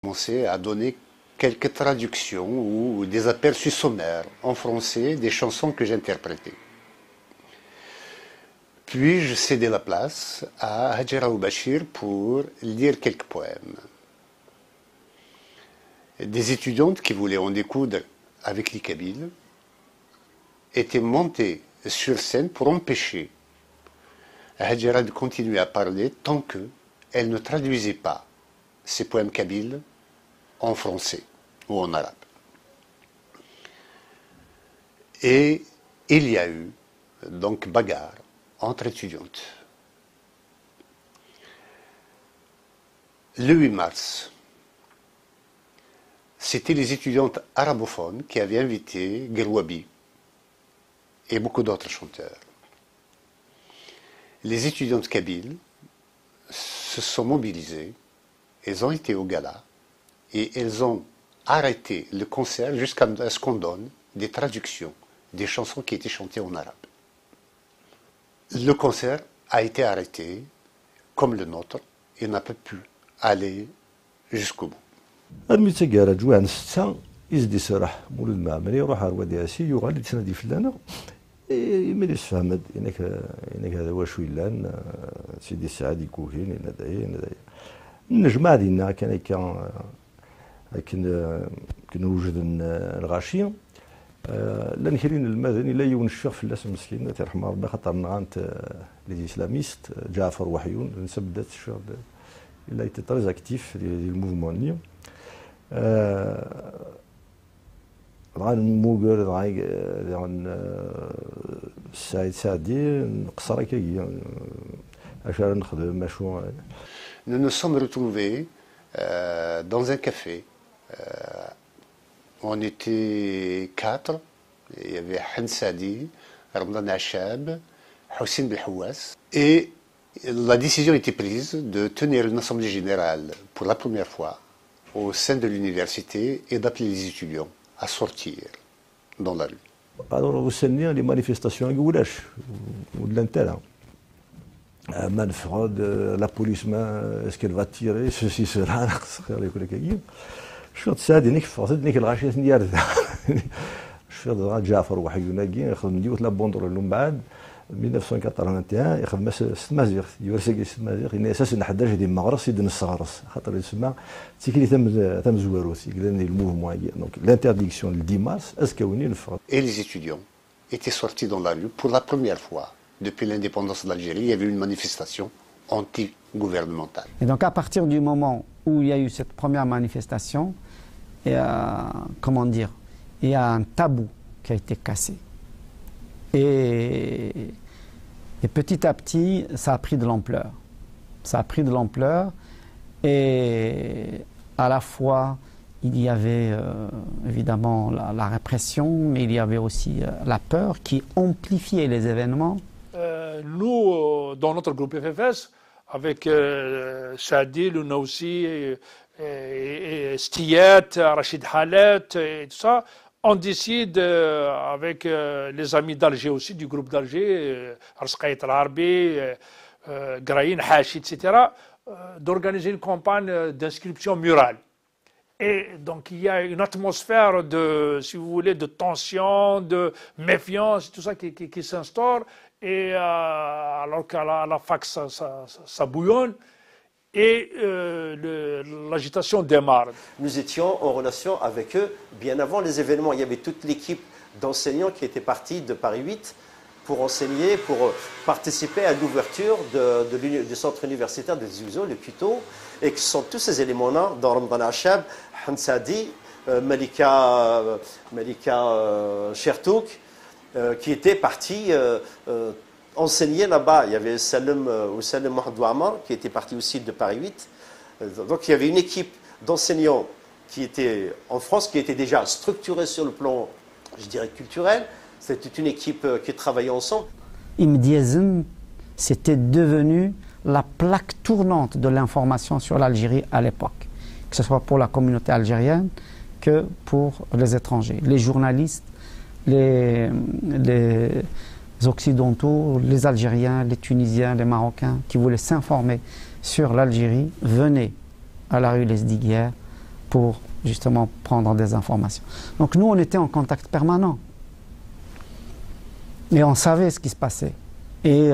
Commencé à donner quelques traductions ou des aperçus sommaires en français des chansons que j'interprétais. Puis je cédais la place à Hajara Oubachir pour lire quelques poèmes. Des étudiantes qui voulaient en découdre avec les Kabyles étaient montées sur scène pour empêcher Hajara de continuer à parler tant qu'elle ne traduisait pas ses poèmes kabyles en français ou en arabe. Et il y a eu donc bagarre entre étudiantes. Le 8 mars, c'était les étudiantes arabophones qui avaient invité Gerwabi et beaucoup d'autres chanteurs. Les étudiantes kabyles se sont mobilisées, elles ont été au gala et elles ont arrêté le concert jusqu'à ce qu'on donne des traductions des chansons qui étaient chantées en arabe. Le concert a été arrêté, comme le nôtre, et n'a pas pu aller jusqu'au bout. المتقارة جوع نستا يزدي سراح مولود المعمري يروح على ياسي يغالي تسنادي فلانا يملي فهمت انك هذا واش ويلان سيدي السعادي كوهين نداي النجمة ديالنا كان نوجد الغاشي لا نكرين المدني لا يونشفق في الناس مسكين ترحم ربي خاطر نغانت لي اسلاميست جعفر وحيون نسبدات الشغل il a été très actif du mouvement NIR. Nous nous sommes retrouvés dans un café. On était 4. Il y avait Hansadi, Ramadan Achab, Hossein Belhouas. Et la décision était prise de tenir une assemblée générale pour la première fois au sein de l'université et d'appeler les étudiants à sortir dans la rue. Alors, vous savez, les manifestations, la police, est-ce qu'elle va tirer, ceci, cela, je suis سعد انك فرصت انك الغاشيه ديال شو جعفر وحيوناكي يخدم ديوت لا بوندر اللي من بعد 1981 يخدم ستمازيغ يورسكي ستمازيغ ان اساسا حداش ديال المغرس يدن الصغرس خاطر يسمى تيكلي تم زواروس يقلني الموفمون دونك l'interdiction le 10 mars اسكاوني الفرد. Et les étudiants étaient sortis dans la rue pour la première fois depuis l'indépendance de l'Algérie. Il y avait une manifestation anti-gouvernementale. Et donc à partir du moment où il y a eu cette première manifestation, comment dire, il y a un tabou qui a été cassé. Et petit à petit, ça a pris de l'ampleur. Ça a pris de l'ampleur et à la fois, il y avait évidemment la répression, mais il y avait aussi la peur qui amplifiait les événements. Nous, dans notre groupe FFS, avec Shadi, Lounaoussi, Stiyat, Rachid Halet et tout ça, on décide avec les amis d'Alger aussi, du groupe d'Alger, Arskaït Al-Arbi, Graïn, Hachi, etc., d'organiser une campagne d'inscription murale. Et donc il y a une atmosphère de, si vous voulez, de tension, de méfiance, tout ça qui s'instaure. Et alors qu'à la fac ça bouillonne et l'agitation démarre. Nous étions en relation avec eux bien avant les événements. Il y avait toute l'équipe d'enseignants qui était partie de Paris 8 pour enseigner, pour participer à l'ouverture du centre universitaire de Zouzo, le Cuto, et que sont tous ces éléments-là dans Ramadan Achab, Hansadi, Malika Chertouk, qui étaient partis enseigner là-bas. Il y avait Salim Mohamed Ouamar qui était parti aussi de Paris 8. Donc il y avait une équipe d'enseignants qui était en France, qui était déjà structurée sur le plan, je dirais, culturel. C'était une équipe qui travaillait ensemble. Imdiazen, c'était devenu la plaque tournante de l'information sur l'Algérie à l'époque, que ce soit pour la communauté algérienne que pour les étrangers, les journalistes, les Occidentaux, les Algériens, les Tunisiens, les Marocains qui voulaient s'informer sur l'Algérie venaient à la rue Les Diguières, pour justement prendre des informations. Donc nous, on était en contact permanent. Et on savait ce qui se passait. Et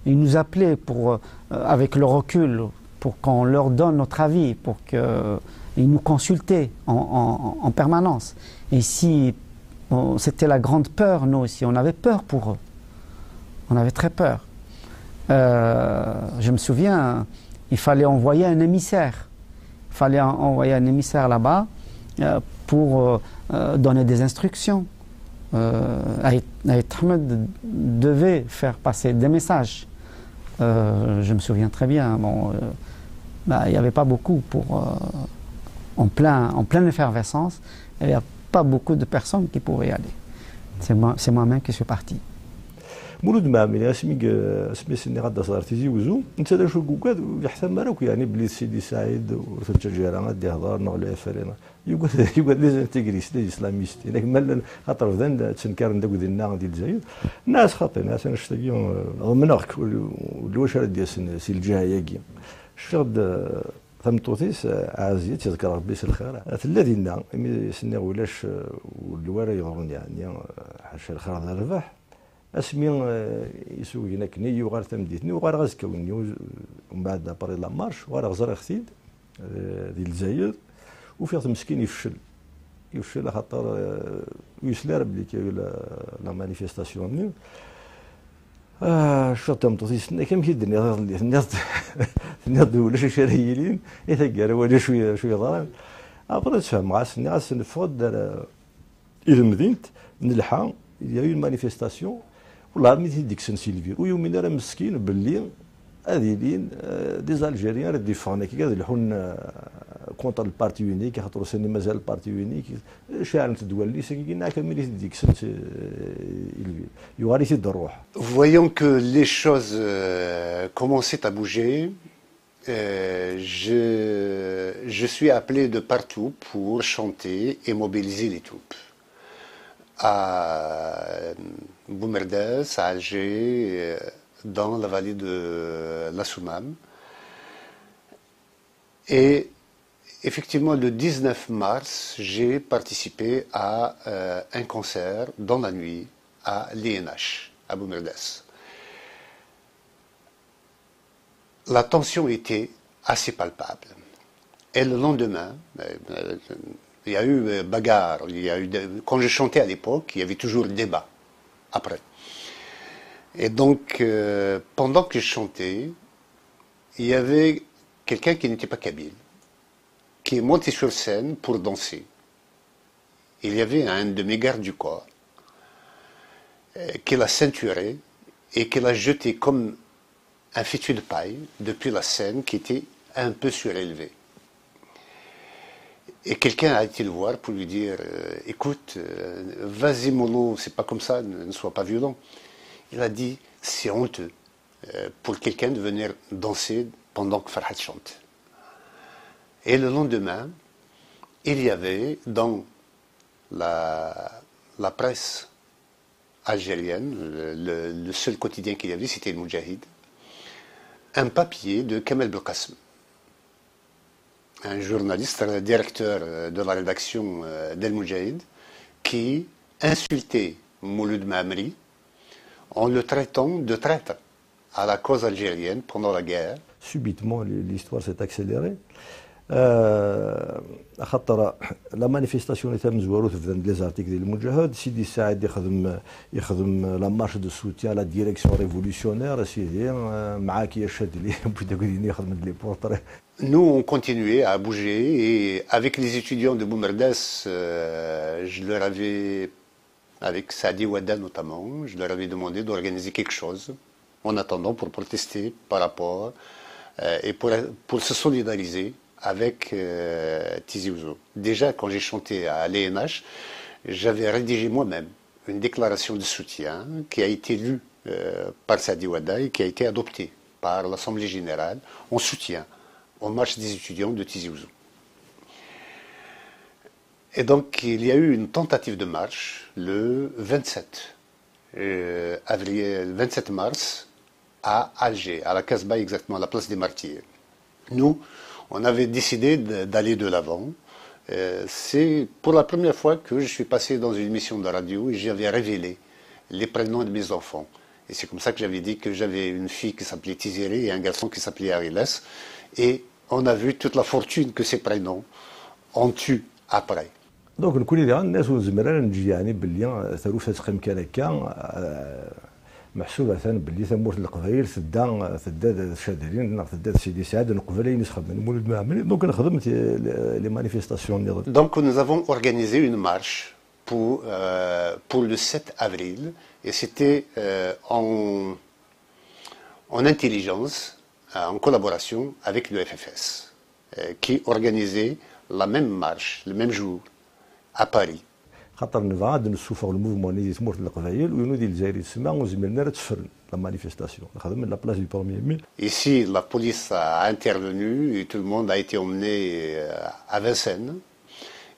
ils nous appelaient pour, avec le recul, pour qu'on leur donne notre avis, pour qu'ils nous consultaient en permanence. Et si c'était la grande peur, nous aussi, on avait peur pour eux. On avait très peur. Je me souviens, il fallait envoyer un émissaire. Il fallait envoyer un émissaire là-bas pour donner des instructions. Aït Ahmed devait faire passer des messages. Je me souviens très bien. Bon, il n'y avait pas beaucoup en pleine effervescence. Il n'y avait pas beaucoup de personnes qui pouvaient y aller. C'est moi-même qui suis parti. مولود معاملة اسمي سني غدا صار تيجي وزو انت دا شو كوكاد يحسن مالك يعني بلي سيدي سعيد ورثت الجيران غادي يهضر نغلو فرينا يقول لي انتيغريست لي اسلاميست لكن مال خاطر ذن تنكر نداك ديالنا ديال الجزائر الناس خاطئين الناس انا شتي ضمنك الواش راه ديال سي الجهه كي شغد ثمطوتيس عازيه تذكر ربي سي الخير الذين سني ولاش والوارا يغرون يعني حاشا الخير هذا الرباح اسمي يسوق هناك ني وغير تمديتني وغير غازكاوني ومن بعد باري لا مارش وغير غزر اختيد ديال الجزائر وفيه مسكين يفشل خاطر يسلر بلي كاين لا مانيفيستاسيون شرط مطوسيس كم كي الناس ولا شي شرايلين يتقال ولا شويه ضرب ابرا تفهم غاسني نفوض الى مدينه نلحى il y a eu une manifestation والله ميتي ديك سن سيلفي ويومين راه مسكين باللي هذيلين دي زالجيريان راه ديفانا كي قاعد يلحون كونتر البارتي يونيك خاطر سني مازال البارتي يونيك شاعر تدولي سكينا كملي ديك سن سيلفي يغاري الروح. Voyant que les choses commençaient à bouger, je suis appelé de partout pour chanter et mobiliser les troupes. À Boumerdes, à Alger, dans la vallée de la Soumam. Et effectivement, le 19 mars, j'ai participé à un concert dans la nuit à l'INH, à Boumerdes. La tension était assez palpable. Et le lendemain, il y a eu bagarre, quand je chantais à l'époque, il y avait toujours débat après. Et donc, pendant que je chantais, il y avait quelqu'un qui n'était pas kabyle, qui est monté sur scène pour danser. Il y avait un de mes gardes du corps qui l'a ceinturé et qui l'a jeté comme un fétu de paille depuis la scène qui était un peu surélevée. Et quelqu'un a été le voir pour lui dire écoute, vas-y mollo, c'est pas comme ça, ne sois pas violent. Il a dit c'est honteux pour quelqu'un de venir danser pendant que Farhat chante. Et le lendemain, il y avait dans la presse algérienne, le seul quotidien qu'il y avait, c'était le Moudjahid, un papier de Kamel Belkacem, un journaliste, directeur de la rédaction d'El Moudjahid, qui insultait Mouloud Maamri en le traitant de traître à la cause algérienne pendant la guerre. Subitement, l'histoire s'est accélérée. خاطر لا مانيفيستاسيون اللي تم زوارو في لي زارتيكل ديال المجاهد سيدي سعيد يخدم لا مارش دو سوتيان لا ديريكسيون ريفولوسيونير سيدي معاك يا شاد اللي بغيت نقول يخدم لي بورتري. Nous, on continuait à bouger et avec les étudiants de Boumerdes, je leur avais, avec Saadi Ouada notamment, je leur avais demandé d'organiser quelque chose en attendant pour protester par rapport et pour se solidariser avec Tizi Ouzou. Déjà, quand j'ai chanté à l'ENH, j'avais rédigé moi-même une déclaration de soutien qui a été lue par Saadi Ouada et qui a été adoptée par l'Assemblée générale en soutien aux marches des étudiants de Tizi Ouzou. Et donc, il y a eu une tentative de marche le 27 mars à Alger, à la Casbah exactement, à la place des Martyrs. Nous, on avait décidé d'aller de l'avant, C'est pour la première fois que je suis passé dans une émission de radio et j'avais révélé les prénoms de mes enfants. Et c'est comme ça que j'avais dit que j'avais une fille qui s'appelait Tizéré et un garçon qui s'appelait Ariles. Et on a vu toute la fortune que ces prénoms ont eu après. دونك نكون اللي الناس ونزمر نجي يعني باللي ثروه تقيم كان هكا محسوبه ثاني باللي ثمورت القبائل ثدا شادرين ثدا سيدي سعد نقبلين يسخدم مولد معمل دونك انا خدمت لي مانيفيستاسيون. Donc nous avons organisé une marche pour le 7 avril et c'était en intelligence, en collaboration avec le FFS qui organisait la même marche le même jour à Paris. خاطر نبغى نسوفوا الموفمون اللي تمورت القبائل وينودي الجزائري تسمع وزميلنا تسفر لا مانيفيستاسيون خدم من لا بلاص دو 1er mai. Ici, la police a intervenu et tout le monde a été emmené à Vincennes.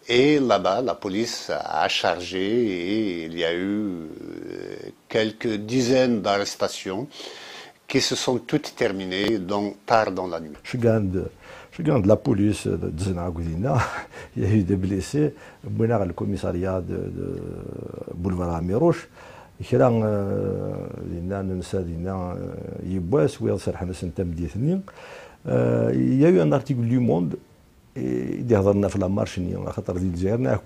Et là-bas, la police a chargé et il y a eu quelques dizaines d'arrestations qui se sont toutes terminées tard dans la nuit. Je garde la police de Zena, il y a eu des blessés, le commissariat de boulevard Amirouche, il y a eu un article du Monde اللي هضرنا في لا مارش خاطر ديال الجزائر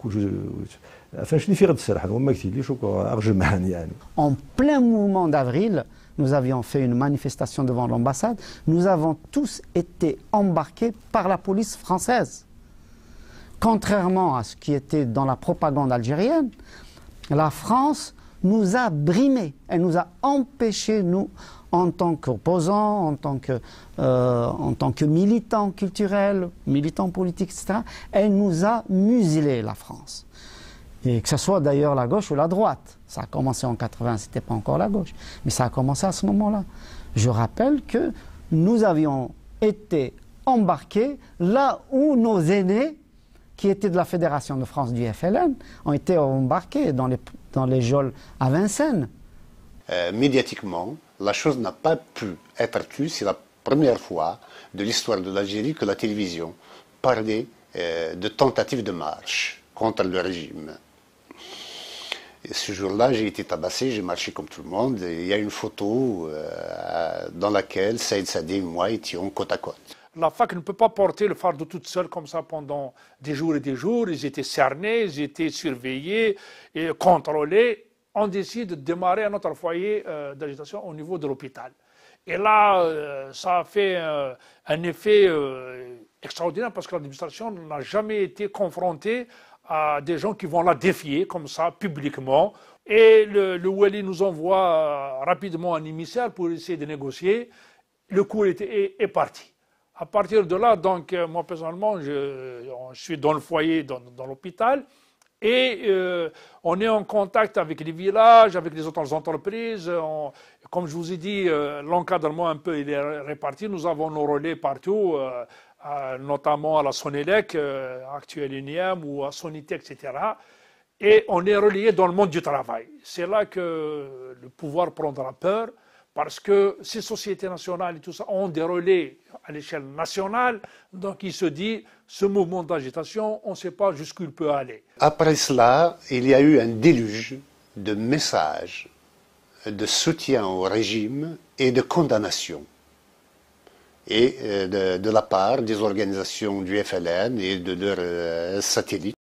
enfin شنو في غد السرحان وما كتيليش أرجمعني يعني. En plein mouvement d'avril, nous avions fait une manifestation devant l'ambassade. Nous avons tous été embarqués par la police française. Contrairement à ce qui était dans la propagande algérienne, la France nous a brimés. Elle nous a empêchés, nous, en tant qu'opposants, en tant que militants culturels, militants politiques, etc. Elle nous a muselés, la France. Et que ce soit d'ailleurs la gauche ou la droite. Ça a commencé en 80, ce n'était pas encore la gauche, mais ça a commencé à ce moment-là. Je rappelle que nous avions été embarqués là où nos aînés, qui étaient de la Fédération de France du FLN, ont été embarqués dans les geôles à Vincennes. Médiatiquement, la chose n'a pas pu être tue. C'est la première fois de l'histoire de l'Algérie que la télévision parlait de tentatives de marche contre le régime. Et ce jour-là, j'ai été tabassé, j'ai marché comme tout le monde. Et il y a une photo dans laquelle Saïd Sadé et moi étions côte à côte. La FAC ne peut pas porter le fardeau toute seule comme ça pendant des jours et des jours. Ils étaient cernés, ils étaient surveillés et contrôlés. On décide de démarrer un autre foyer d'agitation au niveau de l'hôpital. Et là, ça a fait un effet extraordinaire parce que l'administration n'a jamais été confrontée à des gens qui vont la défier comme ça publiquement. Et le Wali nous envoie rapidement un émissaire pour essayer de négocier. Le coup est parti. À partir de là, donc, moi personnellement, je suis dans le foyer, dans l'hôpital. Et on est en contact avec les villages, avec les autres entreprises. Comme je vous ai dit, l'encadrement un peu il est réparti. Nous avons nos relais partout, notamment à la Sonélec, actuelle UNIAM, ou à Sonitec, etc. Et on est relié dans le monde du travail. C'est là que le pouvoir prendra peur, parce que ces sociétés nationales et tout ça ont des relais à l'échelle nationale. Donc il se dit, ce mouvement d'agitation, on ne sait pas jusqu'où il peut aller. Après cela, il y a eu un déluge de messages de soutien au régime et de condamnation. Et de la part des organisations du FLN et de leurs satellites.